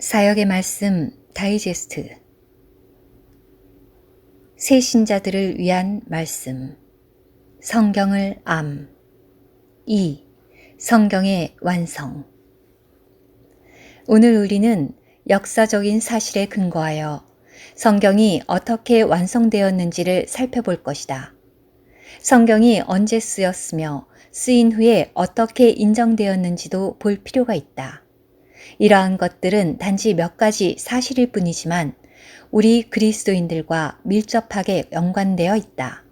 사역의 말씀 다이제스트 새 신자들을 위한 말씀 성경을 2. 성경의 완성. 오늘 우리는 역사적인 사실에 근거하여 성경이 어떻게 완성되었는지를 살펴볼 것이다. 성경이 언제 쓰였으며 쓰인 후에 어떻게 인정되었는지도 볼 필요가 있다. 이러한 것들은 단지 몇 가지 사실일 뿐이지만 우리 그리스도인들과 밀접하게 연관되어 있다.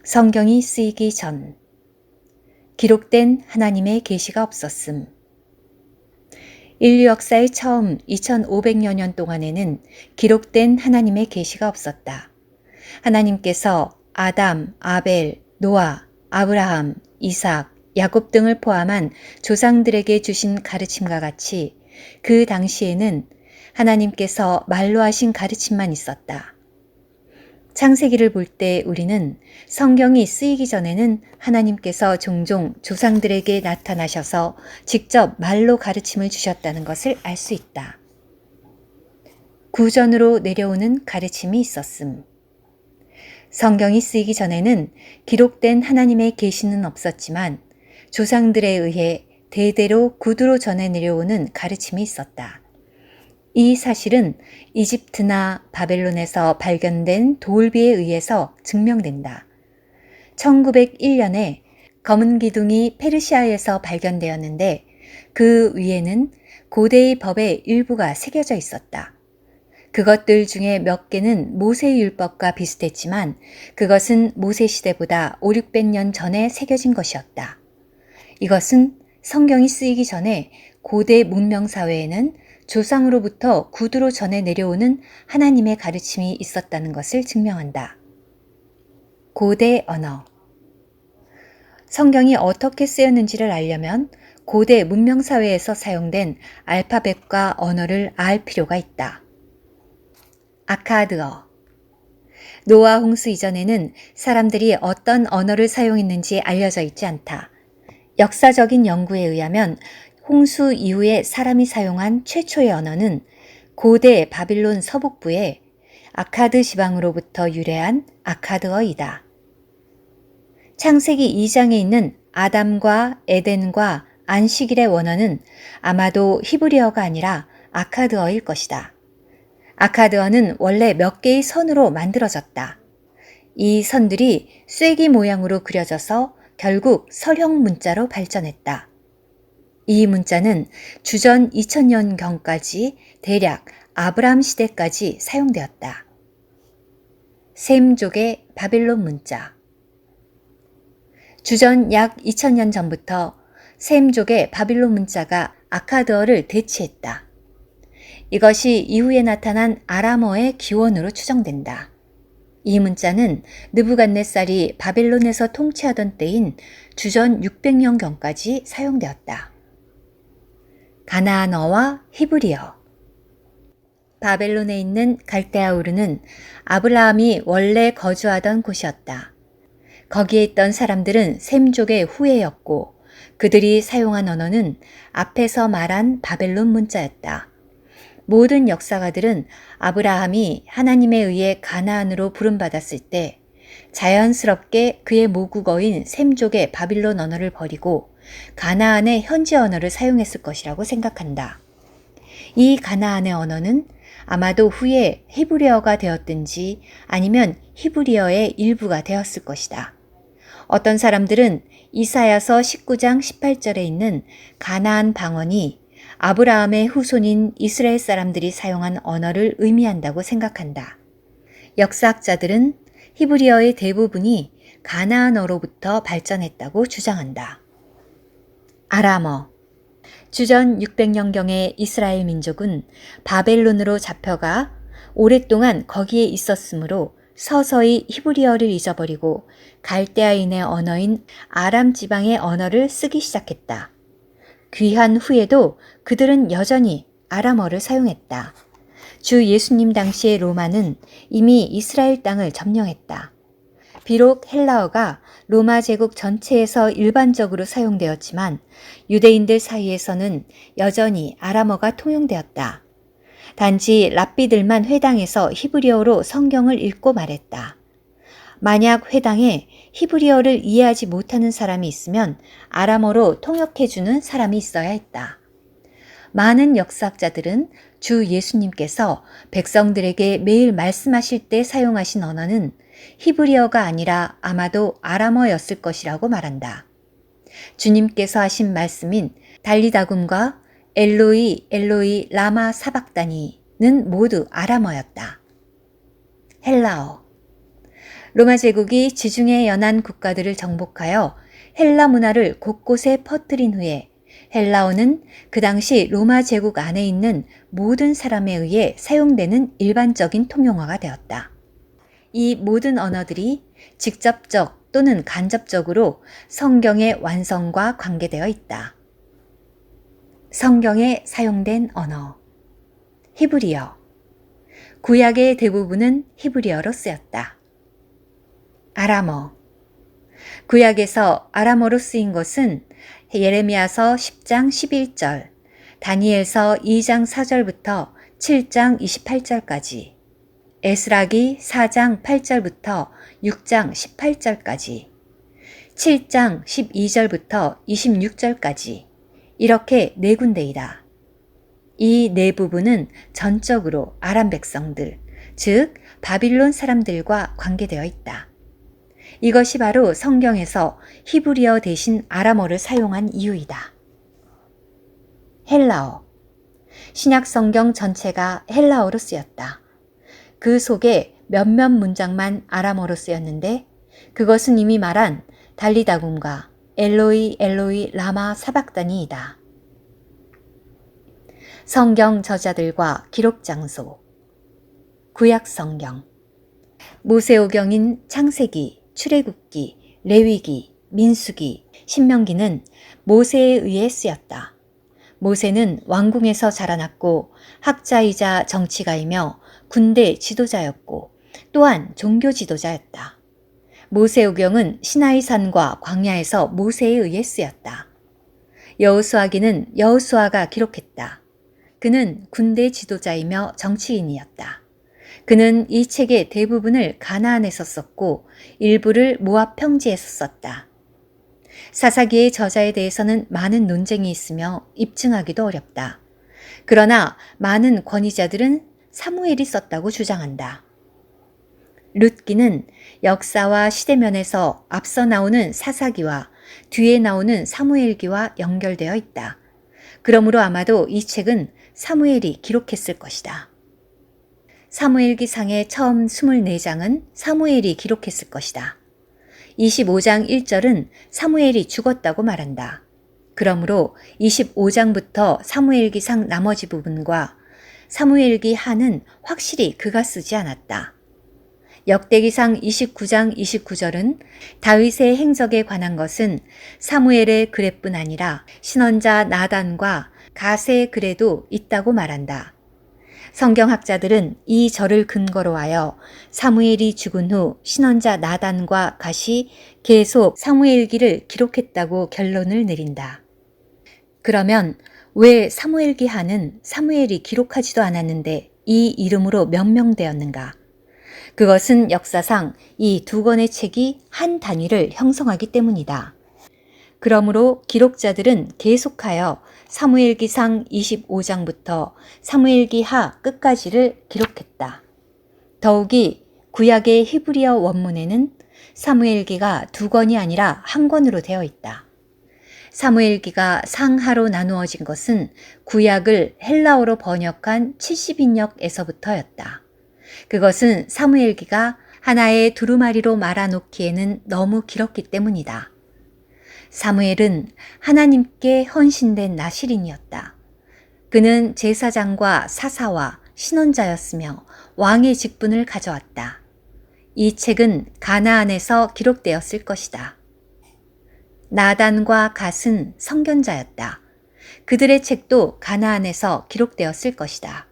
성경이 쓰이기 전 기록된 하나님의 계시가 없었음. 인류 역사의 처음 2500여 년 동안에는 기록된 하나님의 계시가 없었다. 하나님께서 아담, 아벨, 노아, 아브라함, 이삭, 야곱 등을 포함한 조상들에게 주신 가르침과 같이 그 당시에는 하나님께서 말로 하신 가르침만 있었다. 창세기를 볼 때 우리는 성경이 쓰이기 전에는 하나님께서 종종 조상들에게 나타나셔서 직접 말로 가르침을 주셨다는 것을 알 수 있다. 구전으로 내려오는 가르침이 있었음. 성경이 쓰이기 전에는 기록된 하나님의 계시는 없었지만 조상들에 의해 대대로 구두로 전해 내려오는 가르침이 있었다. 이 사실은 이집트나 바벨론에서 발견된 돌비에 의해서 증명된다. 1901년에 검은 기둥이 페르시아에서 발견되었는데 그 위에는 고대의 법의 일부가 새겨져 있었다. 그것들 중에 몇 개는 모세의 율법과 비슷했지만 그것은 모세 시대보다 500~600년 전에 새겨진 것이었다. 이것은 성경이 쓰이기 전에 고대 문명사회에는 조상으로부터 구두로 전해 내려오는 하나님의 가르침이 있었다는 것을 증명한다. 고대 언어. 성경이 어떻게 쓰였는지를 알려면 고대 문명사회에서 사용된 알파벳과 언어를 알 필요가 있다. 아카드어. 노아 홍수 이전에는 사람들이 어떤 언어를 사용했는지 알려져 있지 않다. 역사적인 연구에 의하면 홍수 이후에 사람이 사용한 최초의 언어는 고대 바빌론 서북부의 아카드 지방으로부터 유래한 아카드어이다. 창세기 2장에 있는 아담과 에덴과 안식일의 원어는 아마도 히브리어가 아니라 아카드어일 것이다. 아카드어는 원래 몇 개의 선으로 만들어졌다. 이 선들이 쐐기 모양으로 그려져서 결국 설형 문자로 발전했다. 이 문자는 주전 2000년경까지 대략 아브람 시대까지 사용되었다. 셈족의 바빌론 문자. 주전 약 2000년 전부터 셈족의 바빌론 문자가 아카드어를 대체했다. 이것이 이후에 나타난 아람어의 기원으로 추정된다. 이 문자는 느부갓네살이 바벨론에서 통치하던 때인 주전 600년경까지 사용되었다. 가나안어와 히브리어. 바벨론에 있는 갈대아우르는 아브라함이 원래 거주하던 곳이었다. 거기에 있던 사람들은 셈족의 후예였고 그들이 사용한 언어는 앞에서 말한 바벨론 문자였다. 모든 역사가들은 아브라함이 하나님에 의해 가나안으로 부름받았을 때 자연스럽게 그의 모국어인 셈족의 바빌론 언어를 버리고 가나안의 현지 언어를 사용했을 것이라고 생각한다. 이 가나안의 언어는 아마도 후에 히브리어가 되었든지 아니면 히브리어의 일부가 되었을 것이다. 어떤 사람들은 이사야서 19장 18절에 있는 가나안 방언이 아브라함의 후손인 이스라엘 사람들이 사용한 언어를 의미한다고 생각한다. 역사학자들은 히브리어의 대부분이 가나안어로부터 발전했다고 주장한다. 아람어. 주전 600년경의 이스라엘 민족은 바벨론으로 잡혀가 오랫동안 거기에 있었으므로 서서히 히브리어를 잊어버리고 갈대아인의 언어인 아람 지방의 언어를 쓰기 시작했다. 귀한 후에도 그들은 여전히 아람어를 사용했다. 주 예수님 당시의 로마는 이미 이스라엘 땅을 점령했다. 비록 헬라어가 로마 제국 전체에서 일반적으로 사용되었지만 유대인들 사이에서는 여전히 아람어가 통용되었다. 단지 랍비들만 회당에서 히브리어로 성경을 읽고 말했다. 만약 회당에 히브리어를 이해하지 못하는 사람이 있으면 아람어로 통역해주는 사람이 있어야 했다. 많은 역사학자들은 주 예수님께서 백성들에게 매일 말씀하실 때 사용하신 언어는 히브리어가 아니라 아마도 아람어였을 것이라고 말한다. 주님께서 하신 말씀인 달리다굼과 엘로이 엘로이 라마 사박다니는 모두 아람어였다. 헬라어. 로마 제국이 지중해 연안 국가들을 정복하여 헬라 문화를 곳곳에 퍼뜨린 후에 헬라어는 그 당시 로마 제국 안에 있는 모든 사람에 의해 사용되는 일반적인 통용어가 되었다. 이 모든 언어들이 직접적 또는 간접적으로 성경의 완성과 관계되어 있다. 성경에 사용된 언어. 히브리어. 구약의 대부분은 히브리어로 쓰였다. 아람어. 구약에서 아람어로 쓰인 것은 예레미야서 10장 11절, 다니엘서 2장 4절부터 7장 28절까지, 에스라기 4장 8절부터 6장 18절까지, 7장 12절부터 26절까지 이렇게 네 군데이다. 이 네 부분은 전적으로 아람 백성들, 즉 바빌론 사람들과 관계되어 있다. 이것이 바로 성경에서 히브리어 대신 아람어를 사용한 이유이다. 헬라어. 신약 성경 전체가 헬라어로 쓰였다. 그 속에 몇몇 문장만 아람어로 쓰였는데 그것은 이미 말한 달리다굼과 엘로이 엘로이 라마 사박다니이다. 성경 저자들과 기록 장소. 구약 성경. 모세오경인 창세기, 출애굽기, 레위기, 민수기, 신명기는 모세에 의해 쓰였다. 모세는 왕궁에서 자라났고 학자이자 정치가이며 군대 지도자였고 또한 종교 지도자였다. 모세오경은 시나이산과 광야에서 모세에 의해 쓰였다. 여호수아기는 여호수아가 기록했다. 그는 군대 지도자이며 정치인이었다. 그는 이 책의 대부분을 가나안에서 썼고 일부를 모압 평지에서 썼다. 사사기의 저자에 대해서는 많은 논쟁이 있으며 입증하기도 어렵다. 그러나 많은 권위자들은 사무엘이 썼다고 주장한다. 룻기는 역사와 시대면에서 앞서 나오는 사사기와 뒤에 나오는 사무엘기와 연결되어 있다. 그러므로 아마도 이 책은 사무엘이 기록했을 것이다. 사무엘기상의 처음 24장은 사무엘이 기록했을 것이다. 25장 1절은 사무엘이 죽었다고 말한다. 그러므로 25장부터 사무엘기상 나머지 부분과 사무엘기 하는 확실히 그가 쓰지 않았다. 역대기상 29장 29절은 다윗의 행적에 관한 것은 사무엘의 글에뿐 아니라 신원자 나단과 가세의 글에도 있다고 말한다. 성경학자들은 이 절을 근거로 하여 사무엘이 죽은 후 신원자 나단과 갓이 계속 사무엘기를 기록했다고 결론을 내린다. 그러면 왜 사무엘기하는 사무엘이 기록하지도 않았는데 이 이름으로 명명되었는가? 그것은 역사상 이 두 권의 책이 한 단위를 형성하기 때문이다. 그러므로 기록자들은 계속하여 사무엘기상 25장부터 사무엘기하 끝까지를 기록했다. 더욱이 구약의 히브리어 원문에는 사무엘기가 두 권이 아니라 한 권으로 되어 있다. 사무엘기가 상하로 나누어진 것은 구약을 헬라어로 번역한 70인역에서부터였다. 그것은 사무엘기가 하나의 두루마리로 말아놓기에는 너무 길었기 때문이다. 사무엘은 하나님께 헌신된 나실인이었다. 그는 제사장과 사사와 신원자였으며 왕의 직분을 가져왔다. 이 책은 가나안에서 기록되었을 것이다. 나단과 갓은 선견자였다. 그들의 책도 가나안에서 기록되었을 것이다.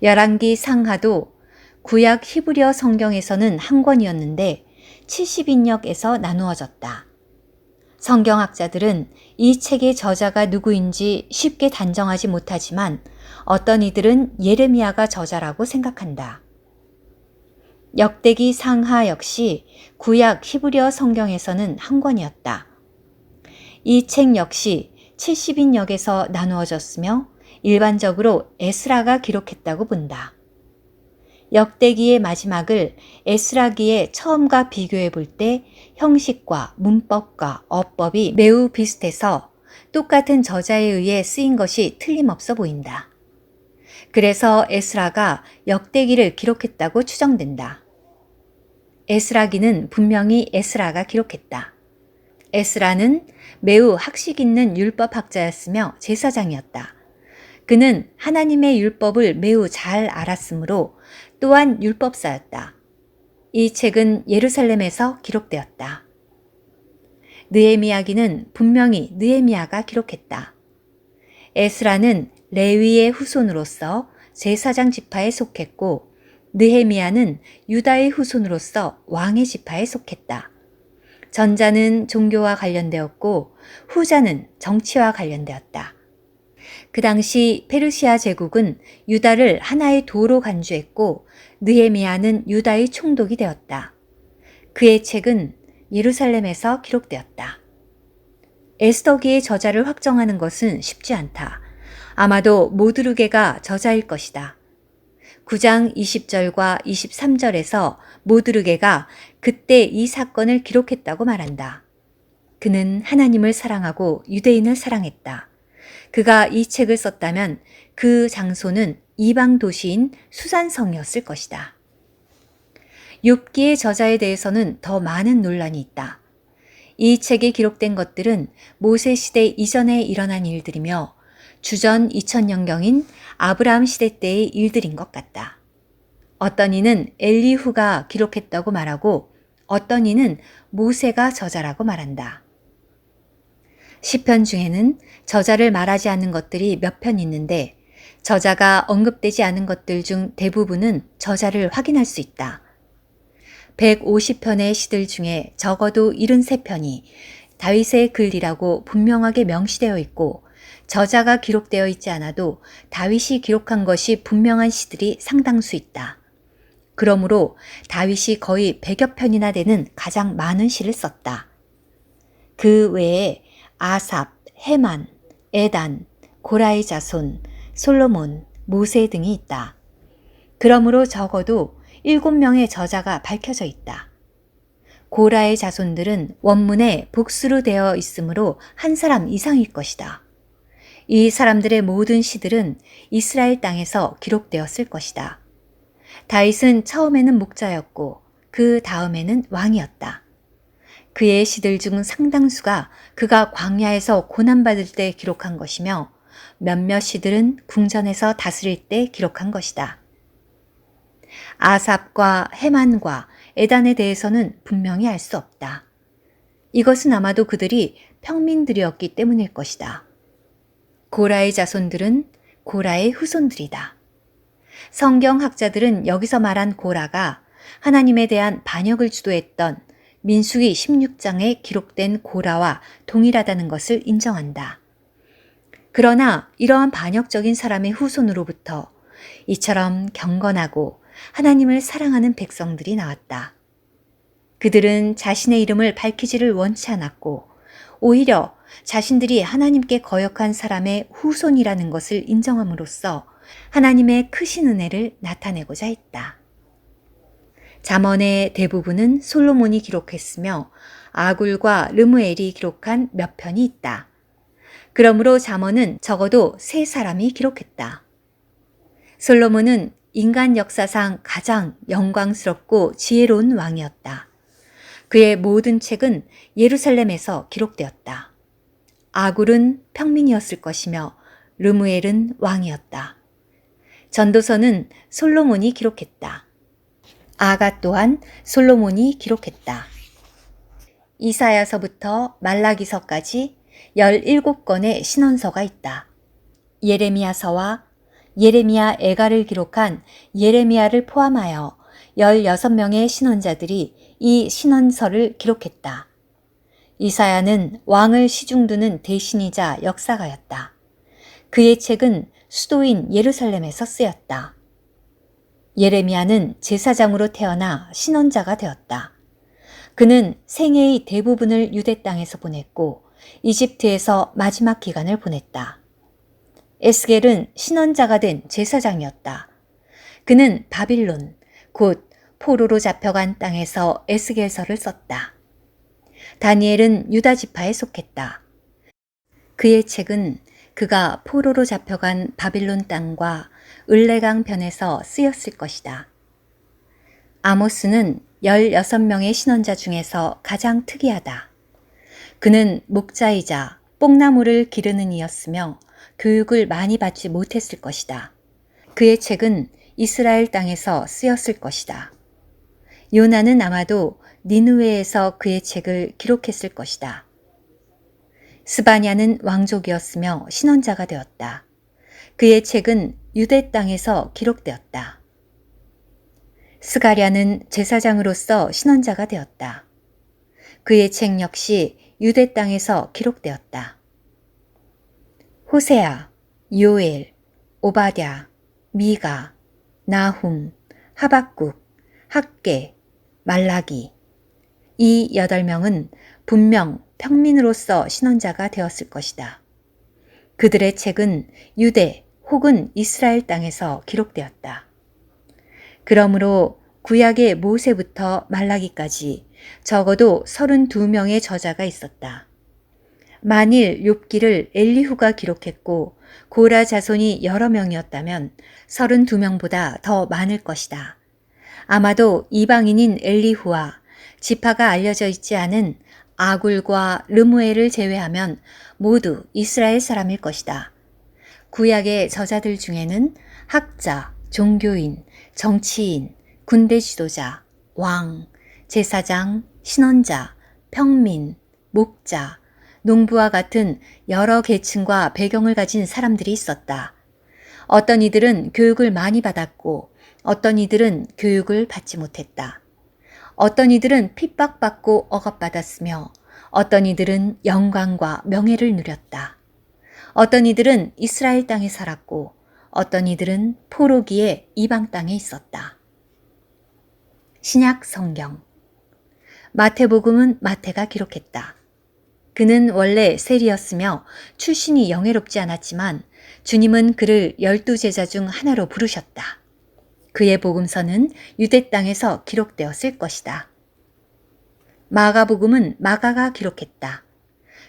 열왕기 상하도 구약 히브리어 성경에서는 한 권이었는데 70인역에서 나누어졌다. 성경학자들은 이 책의 저자가 누구인지 쉽게 단정하지 못하지만 어떤 이들은 예레미야가 저자라고 생각한다. 역대기 상하 역시 구약 히브리어 성경에서는 한 권이었다. 이 책 역시 70인역에서 나누어졌으며 일반적으로 에스라가 기록했다고 본다. 역대기의 마지막을 에스라기의 처음과 비교해 볼 때 형식과 문법과 어법이 매우 비슷해서 똑같은 저자에 의해 쓰인 것이 틀림없어 보인다. 그래서 에스라가 역대기를 기록했다고 추정된다. 에스라기는 분명히 에스라가 기록했다. 에스라는 매우 학식 있는 율법학자였으며 제사장이었다. 그는 하나님의 율법을 매우 잘 알았으므로 또한 율법사였다. 이 책은 예루살렘에서 기록되었다. 느헤미야기는 분명히 느헤미야가 기록했다. 에스라는 레위의 후손으로서 제사장 지파에 속했고 느헤미야는 유다의 후손으로서 왕의 지파에 속했다. 전자는 종교와 관련되었고 후자는 정치와 관련되었다. 그 당시 페르시아 제국은 유다를 하나의 도로 간주했고 느헤미야는 유다의 총독이 되었다. 그의 책은 예루살렘에서 기록되었다. 에스더기의 저자를 확정하는 것은 쉽지 않다. 아마도 모드르게가 저자일 것이다. 9장 20절과 23절에서 모드르게가 그때 이 사건을 기록했다고 말한다. 그는 하나님을 사랑하고 유대인을 사랑했다. 그가 이 책을 썼다면 그 장소는 이방 도시인 수산성이었을 것이다. 욥기의 저자에 대해서는 더 많은 논란이 있다. 이 책에 기록된 것들은 모세 시대 이전에 일어난 일들이며 주전 2000년경인 아브라함 시대 때의 일들인 것 같다. 어떤 이는 엘리후가 기록했다고 말하고 어떤 이는 모세가 저자라고 말한다. 시편 중에는 저자를 말하지 않는 것들이 몇 편 있는데 저자가 언급되지 않은 것들 중 대부분은 저자를 확인할 수 있다. 150편의 시들 중에 적어도 73편이 다윗의 글이라고 분명하게 명시되어 있고 저자가 기록되어 있지 않아도 다윗이 기록한 것이 분명한 시들이 상당수 있다. 그러므로 다윗이 거의 100여 편이나 되는 가장 많은 시를 썼다. 그 외에 아삽, 헤만, 에단, 고라의 자손, 솔로몬, 모세 등이 있다. 그러므로 적어도 7명의 저자가 밝혀져 있다. 고라의 자손들은 원문에 복수로 되어 있으므로 한 사람 이상일 것이다. 이 사람들의 모든 시들은 이스라엘 땅에서 기록되었을 것이다. 다윗은 처음에는 목자였고 그 다음에는 왕이었다. 그의 시들 중 상당수가 그가 광야에서 고난받을 때 기록한 것이며 몇몇 시들은 궁전에서 다스릴 때 기록한 것이다. 아삽과 헤만과 에단에 대해서는 분명히 알 수 없다. 이것은 아마도 그들이 평민들이었기 때문일 것이다. 고라의 자손들은 고라의 후손들이다. 성경학자들은 여기서 말한 고라가 하나님에 대한 반역을 주도했던 민수기 16장에 기록된 고라와 동일하다는 것을 인정한다. 그러나 이러한 반역적인 사람의 후손으로부터 이처럼 경건하고 하나님을 사랑하는 백성들이 나왔다. 그들은 자신의 이름을 밝히지를 원치 않았고 오히려 자신들이 하나님께 거역한 사람의 후손이라는 것을 인정함으로써 하나님의 크신 은혜를 나타내고자 했다. 잠언의 대부분은 솔로몬이 기록했으며 아굴과 르무엘이 기록한 몇 편이 있다. 그러므로 잠언은 적어도 3사람이 기록했다. 솔로몬은 인간 역사상 가장 영광스럽고 지혜로운 왕이었다. 그의 모든 책은 예루살렘에서 기록되었다. 아굴은 평민이었을 것이며 르무엘은 왕이었다. 전도서는 솔로몬이 기록했다. 아가 또한 솔로몬이 기록했다. 이사야서부터 말라기서까지 17권의 신원서가 있다. 예레미야서와 예레미야 애가를 기록한 예레미야를 포함하여 16명의 신원자들이 이 신원서를 기록했다. 이사야는 왕을 시중두는 대신이자 역사가였다. 그의 책은 수도인 예루살렘에서 쓰였다. 예레미야는 제사장으로 태어나 신원자가 되었다. 그는 생애의 대부분을 유대 땅에서 보냈고 이집트에서 마지막 기간을 보냈다. 에스겔은 신원자가 된 제사장이었다. 그는 바빌론, 곧 포로로 잡혀간 땅에서 에스겔서를 썼다. 다니엘은 유다 지파에 속했다. 그의 책은 그가 포로로 잡혀간 바빌론 땅과 을레강 편에서 쓰였을 것이다. 아모스는 16명의 신원자 중에서 가장 특이하다. 그는 목자이자 뽕나무를 기르는 이였으며 교육을 많이 받지 못했을 것이다. 그의 책은 이스라엘 땅에서 쓰였을 것이다. 요나는 아마도 니느웨에서 그의 책을 기록했을 것이다. 스바냐는 왕족이었으며 신원자가 되었다. 그의 책은 유대 땅에서 기록되었다. 스가랴는 제사장으로서 신원자가 되었다. 그의 책 역시 유대 땅에서 기록되었다. 호세아, 요엘, 오바댜, 미가, 나훔, 하박국, 학개, 말라기. 이 8명은 분명 평민으로서 신원자가 되었을 것이다. 그들의 책은 유대 혹은 이스라엘 땅에서 기록되었다. 그러므로 구약의 모세부터 말라기까지 적어도 32명의 저자가 있었다. 만일 욥기를 엘리후가 기록했고 고라 자손이 여러 명이었다면 32명보다 더 많을 것이다. 아마도 이방인인 엘리후와 지파가 알려져 있지 않은 아굴과 르무엘을 제외하면 모두 이스라엘 사람일 것이다. 구약의 저자들 중에는 학자, 종교인, 정치인, 군대 지도자, 왕, 제사장, 신원자, 평민, 목자, 농부와 같은 여러 계층과 배경을 가진 사람들이 있었다. 어떤 이들은 교육을 많이 받았고 어떤 이들은 교육을 받지 못했다. 어떤 이들은 핍박받고 억압받았으며 어떤 이들은 영광과 명예를 누렸다. 어떤 이들은 이스라엘 땅에 살았고 어떤 이들은 포로기에 이방 땅에 있었다. 신약 성경 마태복음은 마태가 기록했다. 그는 원래 세리였으며 출신이 영예롭지 않았지만 주님은 그를 12제자 중 하나로 부르셨다. 그의 복음서는 유대 땅에서 기록되었을 것이다. 마가복음은 마가가 기록했다.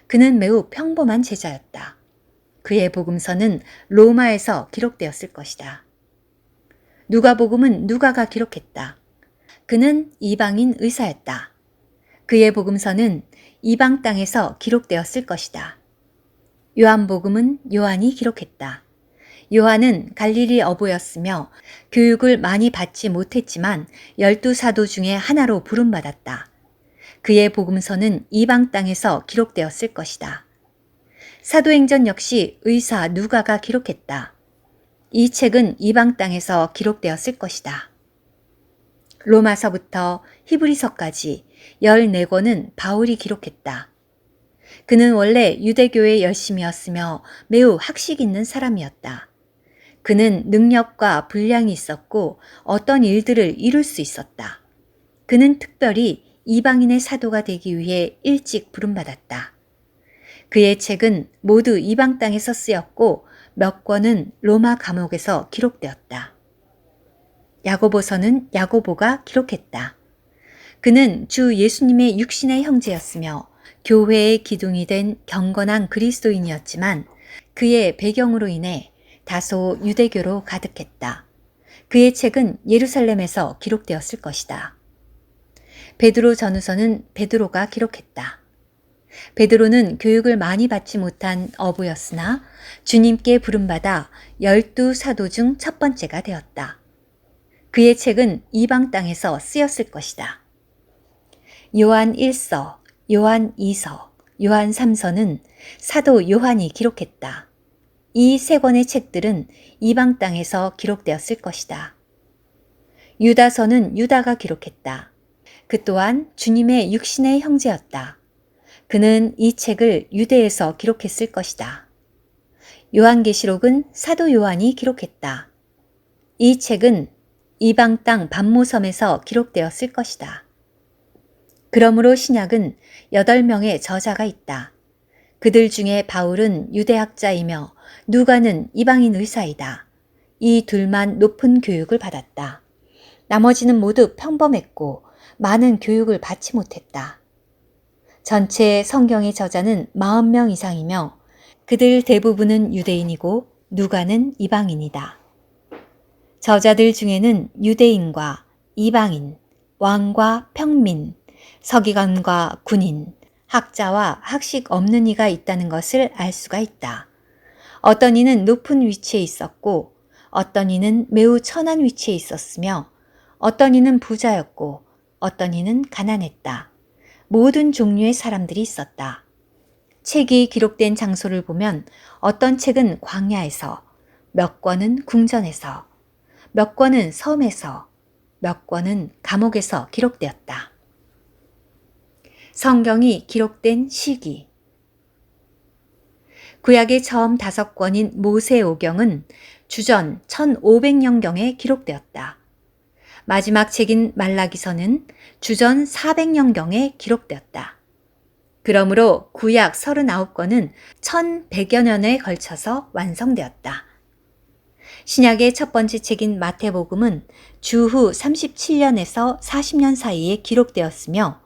그는 매우 평범한 제자였다. 그의 복음서는 로마에서 기록되었을 것이다. 누가복음은 누가가 기록했다. 그는 이방인 의사였다. 그의 복음서는 이방 땅에서 기록되었을 것이다. 요한복음은 요한이 기록했다. 요한은 갈릴리 어부였으며 교육을 많이 받지 못했지만 12사도 중에 하나로 부름받았다. 그의 복음서는 이방 땅에서 기록되었을 것이다. 사도행전 역시 의사 누가가 기록했다. 이 책은 이방 땅에서 기록되었을 것이다. 로마서부터 히브리서까지 14권은 바울이 기록했다. 그는 원래 유대교의 열심이었으며 매우 학식 있는 사람이었다. 그는 능력과 분량이 있었고 어떤 일들을 이룰 수 있었다. 그는 특별히 이방인의 사도가 되기 위해 일찍 부름받았다. 그의 책은 모두 이방 땅에서 쓰였고 몇 권은 로마 감옥에서 기록되었다. 야고보서는 야고보가 기록했다. 그는 주 예수님의 육신의 형제였으며 교회의 기둥이 된 경건한 그리스도인이었지만 그의 배경으로 인해 다소 유대교로 가득했다. 그의 책은 예루살렘에서 기록되었을 것이다. 베드로 전후서는 베드로가 기록했다. 베드로는 교육을 많이 받지 못한 어부였으나 주님께 부름받아 12사도 중 첫 번째가 되었다. 그의 책은 이방 땅에서 쓰였을 것이다. 요한 1서, 요한 2서, 요한 3서는 사도 요한이 기록했다. 이 세 권의 책들은 이방 땅에서 기록되었을 것이다. 유다서는 유다가 기록했다. 그 또한 주님의 육신의 형제였다. 그는 이 책을 유대에서 기록했을 것이다. 요한계시록은 사도 요한이 기록했다. 이 책은 이방 땅 반모섬에서 기록되었을 것이다. 그러므로 신약은 8명의 저자가 있다. 그들 중에 바울은 유대학자이며 누가는 이방인 의사이다. 이 둘만 높은 교육을 받았다. 나머지는 모두 평범했고 많은 교육을 받지 못했다. 전체 성경의 저자는 40명 이상이며 그들 대부분은 유대인이고 누가는 이방인이다. 저자들 중에는 유대인과 이방인, 왕과 평민, 서기관과 군인, 학자와 학식 없는 이가 있다는 것을 알 수가 있다. 어떤 이는 높은 위치에 있었고 어떤 이는 매우 천한 위치에 있었으며 어떤 이는 부자였고 어떤 이는 가난했다. 모든 종류의 사람들이 있었다. 책이 기록된 장소를 보면 어떤 책은 광야에서, 몇 권은 궁전에서, 몇 권은 섬에서, 몇 권은 감옥에서 기록되었다. 성경이 기록된 시기. 구약의 처음 5권인 모세오경은 주전 1500년경에 기록되었다. 마지막 책인 말라기서는 주전 400년경에 기록되었다. 그러므로 구약 39권은 1100여 년에 걸쳐서 완성되었다. 신약의 첫 번째 책인 마태복음은 주후 37년에서 40년 사이에 기록되었으며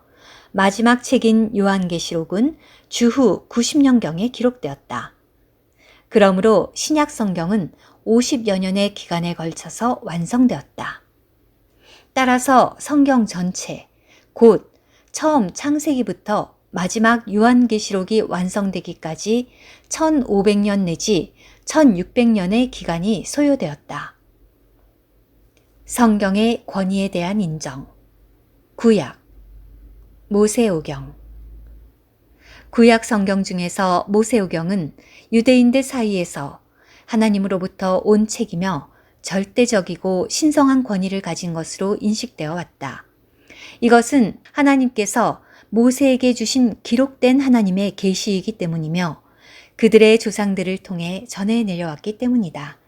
마지막 책인 요한계시록은 주후 90년경에 기록되었다. 그러므로 신약 성경은 50여 년의 기간에 걸쳐서 완성되었다. 따라서 성경 전체, 곧 처음 창세기부터 마지막 요한계시록이 완성되기까지 1500년 내지 1600년의 기간이 소요되었다. 성경의 권위에 대한 인정. 구약, 모세오경. 구약 성경 중에서 모세오경은 유대인들 사이에서 하나님으로부터 온 책이며 절대적이고 신성한 권위를 가진 것으로 인식되어 왔다. 이것은 하나님께서 모세에게 주신 기록된 하나님의 계시이기 때문이며 그들의 조상들을 통해 전해 내려왔기 때문이다.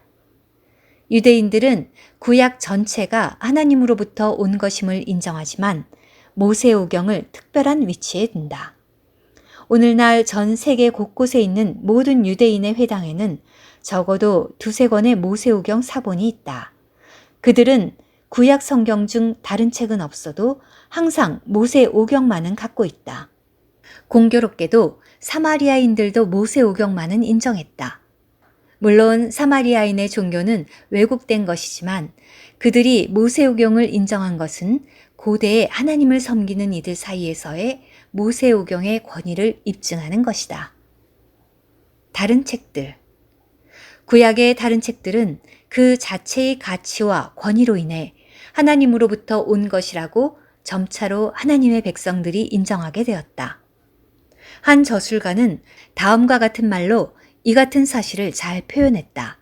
유대인들은 구약 전체가 하나님으로부터 온 것임을 인정하지만 모세오경을 특별한 위치에 둔다. 오늘날 전 세계 곳곳에 있는 모든 유대인의 회당에는 적어도 2-3권의 모세오경 사본이 있다. 그들은 구약 성경 중 다른 책은 없어도 항상 모세오경만은 갖고 있다. 공교롭게도 사마리아인들도 모세오경만은 인정했다. 물론 사마리아인의 종교는 왜곡된 것이지만 그들이 모세오경을 인정한 것은 고대의 하나님을 섬기는 이들 사이에서의 모세오경의 권위를 입증하는 것이다. 다른 책들. 구약의 다른 책들은 그 자체의 가치와 권위로 인해 하나님으로부터 온 것이라고 점차로 하나님의 백성들이 인정하게 되었다. 한 저술가는 다음과 같은 말로 이 같은 사실을 잘 표현했다.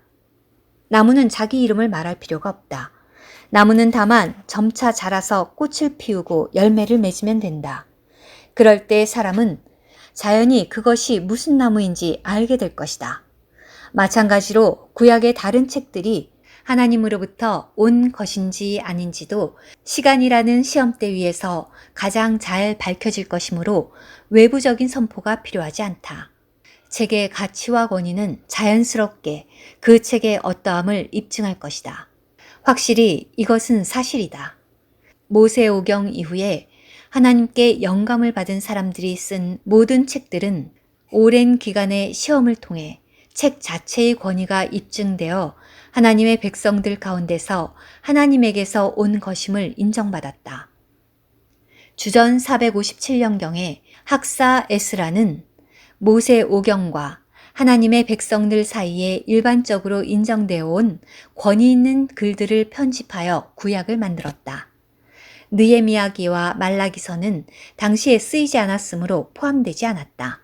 나무는 자기 이름을 말할 필요가 없다. 나무는 다만 점차 자라서 꽃을 피우고 열매를 맺으면 된다. 그럴 때 사람은 자연히 그것이 무슨 나무인지 알게 될 것이다. 마찬가지로 구약의 다른 책들이 하나님으로부터 온 것인지 아닌지도 시간이라는 시험대 위에서 가장 잘 밝혀질 것이므로 외부적인 선포가 필요하지 않다. 책의 가치와 권위는 자연스럽게 그 책의 어떠함을 입증할 것이다. 확실히 이것은 사실이다. 모세오경 이후에 하나님께 영감을 받은 사람들이 쓴 모든 책들은 오랜 기간의 시험을 통해 책 자체의 권위가 입증되어 하나님의 백성들 가운데서 하나님에게서 온 것임을 인정받았다. 주전 457년경에 학사 에스라는 모세오경과 하나님의 백성들 사이에 일반적으로 인정되어 온 권위 있는 글들을 편집하여 구약을 만들었다. 느헤미야기와 말라기서는 당시에 쓰이지 않았으므로 포함되지 않았다.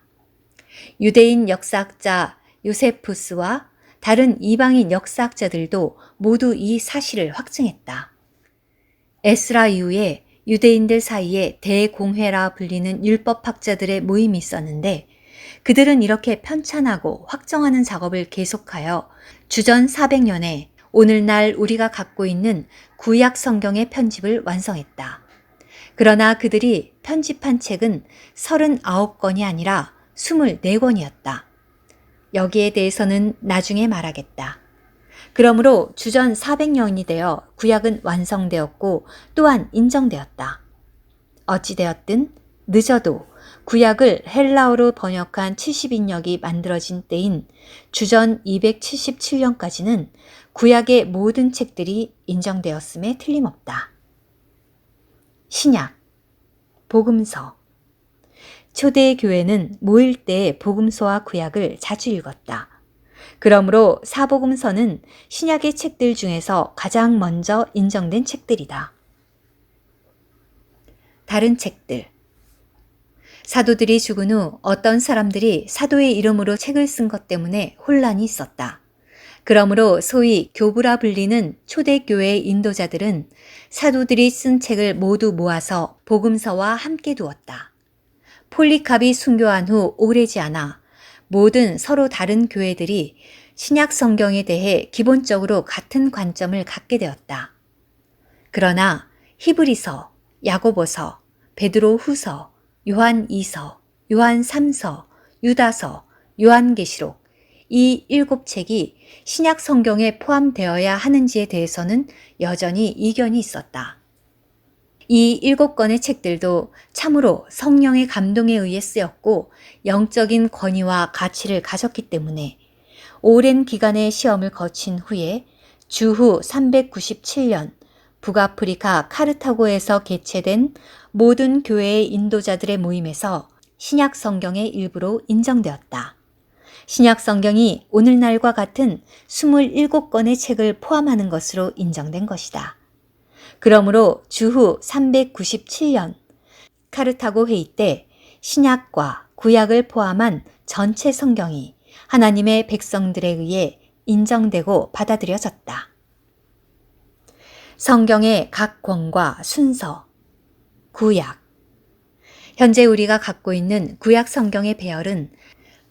유대인 역사학자 요세푸스와 다른 이방인 역사학자들도 모두 이 사실을 확증했다. 에스라 이후에 유대인들 사이에 대공회라 불리는 율법학자들의 모임이 있었는데 그들은 이렇게 편찬하고 확정하는 작업을 계속하여 주전 400년에 오늘날 우리가 갖고 있는 구약 성경의 편집을 완성했다. 그러나 그들이 편집한 책은 39권이 아니라 24권이었다. 여기에 대해서는 나중에 말하겠다. 그러므로 주전 400년이 되어 구약은 완성되었고 또한 인정되었다. 어찌되었든 늦어도 구약을 헬라어로 번역한 70인역이 만들어진 때인 주전 277년까지는 구약의 모든 책들이 인정되었음에 틀림없다. 신약, 복음서. 초대 교회는 모일 때 복음서와 구약을 자주 읽었다. 그러므로 사복음서는 신약의 책들 중에서 가장 먼저 인정된 책들이다. 다른 책들. 사도들이 죽은 후 어떤 사람들이 사도의 이름으로 책을 쓴 것 때문에 혼란이 있었다. 그러므로 소위 교부라 불리는 초대교회의 인도자들은 사도들이 쓴 책을 모두 모아서 복음서와 함께 두었다. 폴리캅이 순교한 후 오래지 않아 모든 서로 다른 교회들이 신약 성경에 대해 기본적으로 같은 관점을 갖게 되었다. 그러나 히브리서, 야고보서, 베드로 후서, 요한 2서, 요한 3서, 유다서, 요한계시록 이 7책이 신약 성경에 포함되어야 하는지에 대해서는 여전히 이견이 있었다. 이 7권의 책들도 참으로 성령의 감동에 의해 쓰였고 영적인 권위와 가치를 가졌기 때문에 오랜 기간의 시험을 거친 후에 주후 397년 북아프리카 카르타고에서 개최된 모든 교회의 인도자들의 모임에서 신약 성경의 일부로 인정되었다. 신약 성경이 오늘날과 같은 27권의 책을 포함하는 것으로 인정된 것이다. 그러므로 주후 397년 카르타고 회의 때 신약과 구약을 포함한 전체 성경이 하나님의 백성들에 의해 인정되고 받아들여졌다. 성경의 각 권과 순서, 구약. 현재 우리가 갖고 있는 구약 성경의 배열은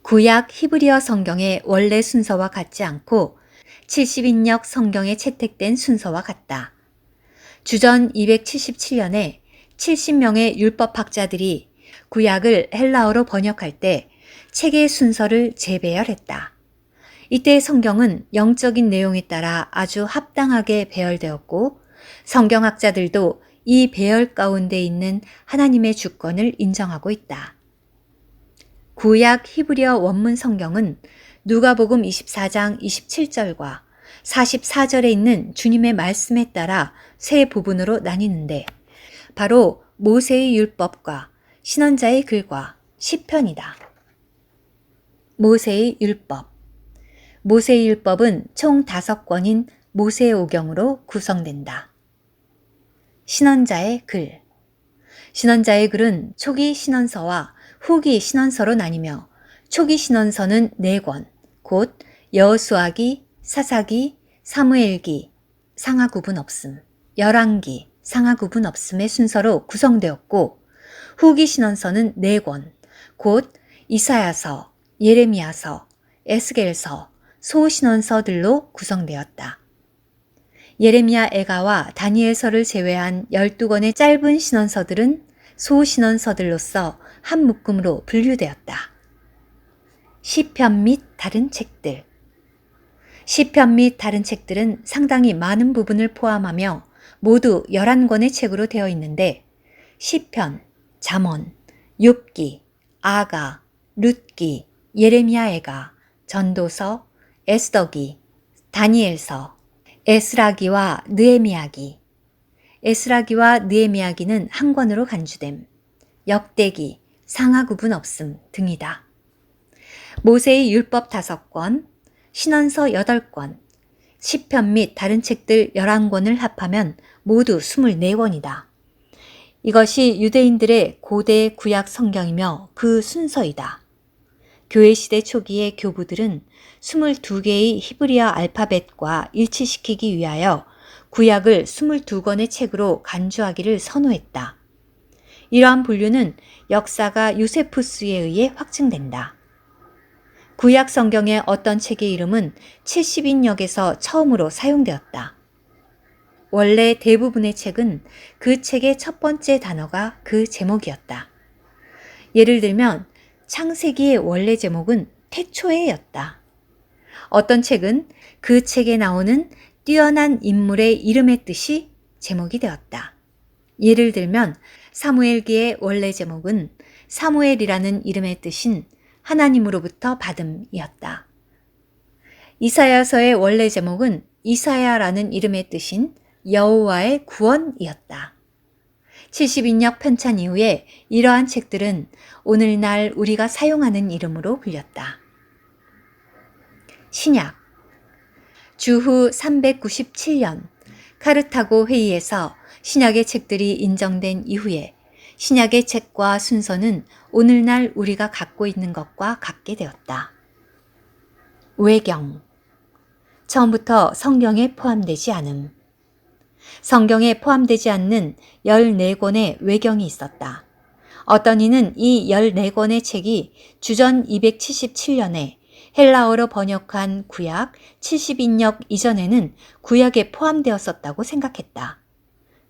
구약 히브리어 성경의 원래 순서와 같지 않고 70인역 성경에 채택된 순서와 같다. 주전 277년에 70명의 율법학자들이 구약을 헬라어로 번역할 때 책의 순서를 재배열했다. 이때 성경은 영적인 내용에 따라 아주 합당하게 배열되었고 성경학자들도 이 배열 가운데 있는 하나님의 주권을 인정하고 있다. 구약 히브리어 원문 성경은 누가복음 24장 27절과 44절에 있는 주님의 말씀에 따라 세 부분으로 나뉘는데 바로 모세의 율법과 신헌자의 글과 시편이다. 모세의 율법. 모세의 율법은 총 5권인 모세의 오경으로 구성된다. 신헌자의 글. 신헌자의 글은 초기 신헌서와 후기 신헌서로 나뉘며 초기 신헌서는 4권, 곧 여호수아기, 사사기, 사무엘기, 상하 구분 없음, 열왕기, 상하 구분 없음의 순서로 구성되었고 후기 신헌서는 4권, 곧 이사야서, 예레미야서, 에스겔서, 소신헌서들로 구성되었다. 예레미야 애가와 다니엘서를 제외한 12권의 짧은 신헌서들은 소신헌서들로서 한 묶음으로 분류되었다. 시편 및 다른 책들. 시편 및 다른 책들은 상당히 많은 부분을 포함하며 모두 11권의 책으로 되어 있는데 시편, 잠언, 욥기, 아가, 룻기, 예레미야 애가, 전도서, 에스더기, 다니엘서, 에스라기와 느헤미야기, 에스라기와 느헤미야기는 한 권으로 간주됨, 역대기, 상하 구분 없음 등이다. 모세의 율법 5권, 신헌서 8권, 시편 및 다른 책들 11권을 합하면 모두 24권이다. 이것이 유대인들의 고대 구약 성경이며 그 순서이다. 교회시대 초기의 교부들은 22개의 히브리어 알파벳과 일치시키기 위하여 구약을 22권의 책으로 간주하기를 선호했다. 이러한 분류는 역사가 요세푸스에 의해 확증된다. 구약 성경의 어떤 책의 이름은 70인역에서 처음으로 사용되었다. 원래 대부분의 책은 그 책의 첫 번째 단어가 그 제목이었다. 예를 들면 창세기의 원래 제목은 태초에였다. 어떤 책은 그 책에 나오는 뛰어난 인물의 이름의 뜻이 제목이 되었다. 예를 들면 사무엘기의 원래 제목은 사무엘이라는 이름의 뜻인 하나님으로부터 받음이었다. 이사야서의 원래 제목은 이사야라는 이름의 뜻인 여호와의 구원이었다. 70인역 편찬 이후에 이러한 책들은 오늘날 우리가 사용하는 이름으로 불렸다. 신약 주후 397년 카르타고 회의에서 신약의 책들이 인정된 이후에 신약의 책과 순서는 오늘날 우리가 갖고 있는 것과 같게 되었다. 외경 처음부터 성경에 포함되지 않음. 성경에 포함되지 않는 14권의 외경이 있었다. 어떤 이는 이 14권의 책이 주전 277년에 헬라어로 번역한 구약 70인역 이전에는 구약에 포함되었었다고 생각했다.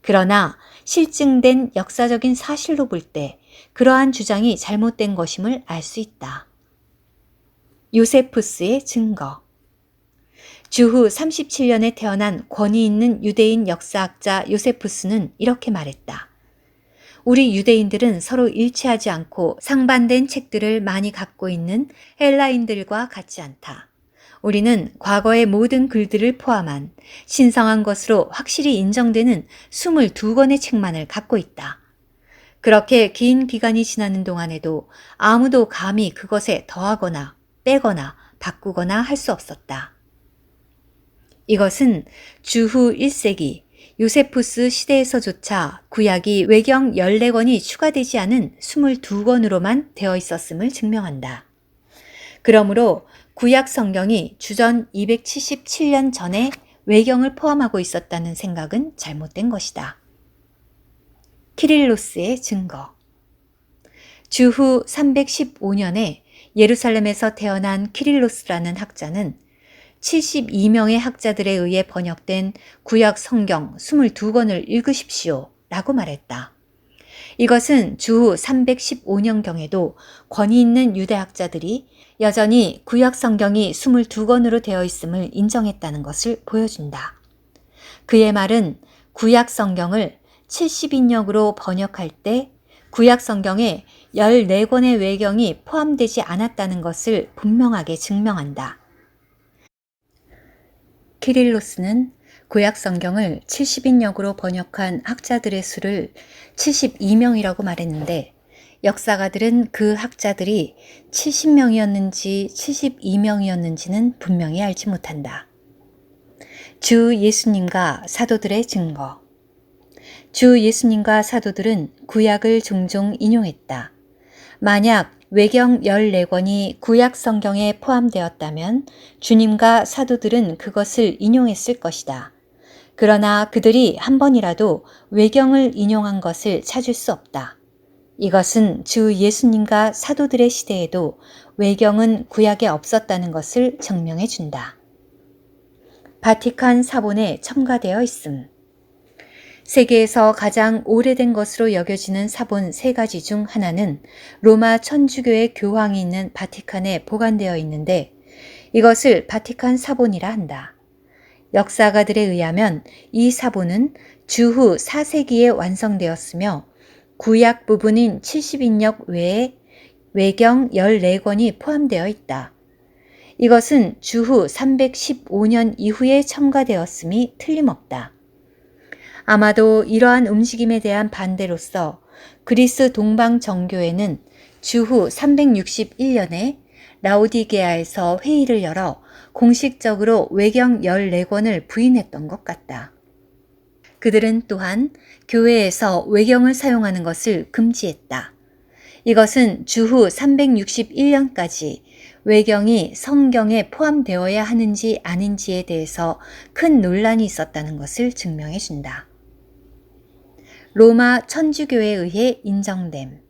그러나 실증된 역사적인 사실로 볼 때 그러한 주장이 잘못된 것임을 알 수 있다. 요세푸스의 증거 주후 37년에 태어난 권위 있는 유대인 역사학자 요세푸스는 이렇게 말했다. 우리 유대인들은 서로 일치하지 않고 상반된 책들을 많이 갖고 있는 헬라인들과 같지 않다. 우리는 과거의 모든 글들을 포함한 신성한 것으로 확실히 인정되는 22권의 책만을 갖고 있다. 그렇게 긴 기간이 지나는 동안에도 아무도 감히 그것에 더하거나 빼거나 바꾸거나 할 수 없었다. 이것은 주후 1세기 요세푸스 시대에서조차 구약이 외경 14권이 추가되지 않은 22권으로만 되어 있었음을 증명한다. 그러므로 구약 성경이 주전 277년 전에 외경을 포함하고 있었다는 생각은 잘못된 것이다. 키릴로스의 증거 주후 315년에 예루살렘에서 태어난 키릴로스라는 학자는 72명의 학자들에 의해 번역된 구약 성경 22권을 읽으십시오 라고 말했다. 이것은 주후 315년경에도 권위 있는 유대학자들이 여전히 구약 성경이 22권으로 되어 있음을 인정했다는 것을 보여준다. 그의 말은 구약 성경을 70인역으로 번역할 때 구약 성경에 14권의 외경이 포함되지 않았다는 것을 분명하게 증명한다. 키릴로스는 구약 성경을 70인역으로 번역한 학자들의 수를 72명이라고 말했는데 역사가들은 그 학자들이 70명이었는지 72명이었는지는 분명히 알지 못한다. 주 예수님과 사도들의 증거 주 예수님과 사도들은 구약을 종종 인용했다. 만약 외경 14권이 구약 성경에 포함되었다면 주님과 사도들은 그것을 인용했을 것이다. 그러나 그들이 한 번이라도 외경을 인용한 것을 찾을 수 없다. 이것은 주 예수님과 사도들의 시대에도 외경은 구약에 없었다는 것을 증명해 준다. 바티칸 사본에 첨가되어 있음. 세계에서 가장 오래된 것으로 여겨지는 사본 3가지 중 하나는 로마 천주교의 교황이 있는 바티칸에 보관되어 있는데 이것을 바티칸 사본이라 한다. 역사가들에 의하면 이 사본은 주후 4세기에 완성되었으며 구약 부분인 70인역 외에 외경 14권이 포함되어 있다. 이것은 주후 315년 이후에 첨가되었음이 틀림없다. 아마도 이러한 움직임에 대한 반대로서 그리스 동방 정교회는 주후 361년에 라오디게아에서 회의를 열어 공식적으로 외경 14권을 부인했던 것 같다. 그들은 또한 교회에서 외경을 사용하는 것을 금지했다. 이것은 주후 361년까지 외경이 성경에 포함되어야 하는지 아닌지에 대해서 큰 논란이 있었다는 것을 증명해 준다. 로마 천주교에 의해 인정됨.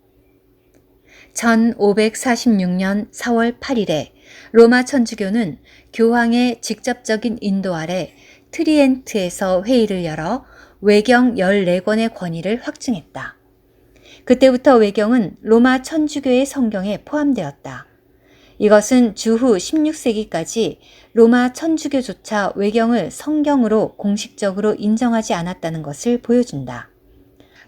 1546년 4월 8일에 로마 천주교는 교황의 직접적인 인도 아래 트리엔트에서 회의를 열어 외경 14권의 권위를 확증했다. 그때부터 외경은 로마 천주교의 성경에 포함되었다. 이것은 주후 16세기까지 로마 천주교조차 외경을 성경으로 공식적으로 인정하지 않았다는 것을 보여준다.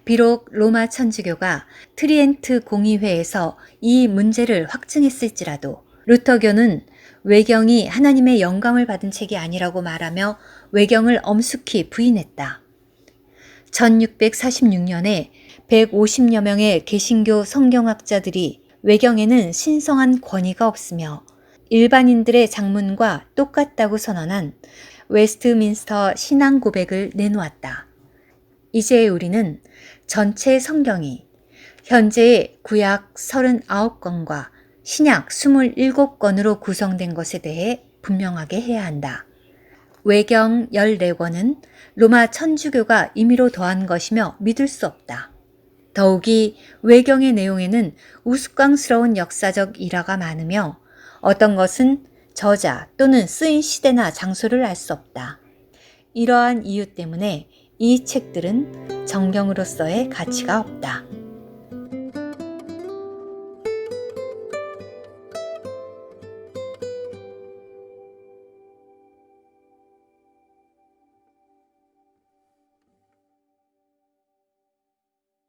비록 로마 천주교가 트리엔트 공의회에서 이 문제를 확증했을지라도 루터교는 외경이 하나님의 영감을 받은 책이 아니라고 말하며 외경을 엄숙히 부인했다. 1646년에 150여 명의 개신교 성경학자들이 외경에는 신성한 권위가 없으며 일반인들의 작문과 똑같다고 선언한 웨스트민스터 신앙 고백을 내놓았다. 이제 우리는 전체 성경이 현재의 구약 39권과 신약 27권으로 구성된 것에 대해 분명하게 해야 한다. 외경 14권은 로마 천주교가 임의로 더한 것이며 믿을 수 없다. 더욱이 외경의 내용에는 우스꽝스러운 역사적 일화가 많으며 어떤 것은 저자 또는 쓰인 시대나 장소를 알 수 없다. 이러한 이유 때문에 이 책들은 정경으로서의 가치가 없다.